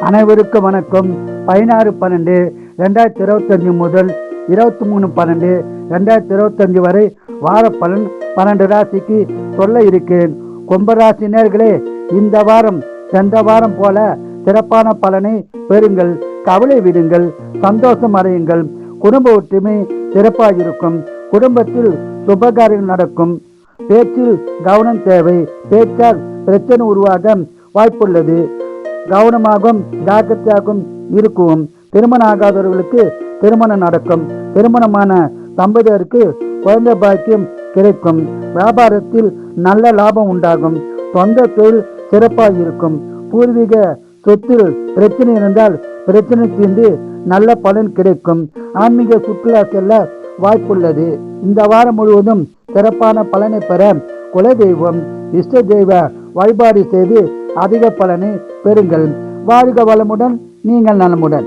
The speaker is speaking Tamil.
அனைவருக்கும் வணக்கம். 16/12/2025 முதல் 23/12/2025 வரை வார பலன் 12 ராசிக்கு சொல்ல இருக்கேன். கும்பராசி நேயர்களே, இந்த வாரம் சென்ற வாரம் போல சிறப்பான பலனை பெறுங்கள். கவலை விடுங்கள், சந்தோஷம் அடையுங்கள். குடும்ப ஒற்றுமை சிறப்பாக இருக்கும். குடும்பத்தில் சுபகாரியங்கள் நடக்கும். பேச்சில் கவனம் தேவை. பேச்சால் பிரச்சனை உருவாக வாய்ப்புள்ளது. கவனமாகவும் ஜாக்கிரதையாகவும் இருக்கும். திருமணம் ஆகாதவர்களுக்கு திருமணம் நடக்கும். திருமணமான தம்பதியருக்கு குழந்தை பாக்கியம் கிடைக்கும். வியாபாரத்தில் நல்ல லாபம் உண்டாகும். சொந்த தொழில் சிறப்பாக இருக்கும். பூர்வீக சொத்தில் பிரச்சனை இருந்தால் பிரச்சனை தீர்ந்து நல்ல பலன் கிடைக்கும். ஆன்மீக சுற்றுலா செல்ல வாய்ப்புள்ளது. இந்த வாரம் முழுவதும் சிறப்பான பலனை பெற குலதெய்வம் இஷ்ட தெய்வ வழிபாடு செய்து அதிக பலனை பெறுங்கள். வாழ்க வளமுடன், நீங்கள் நலமுடன்.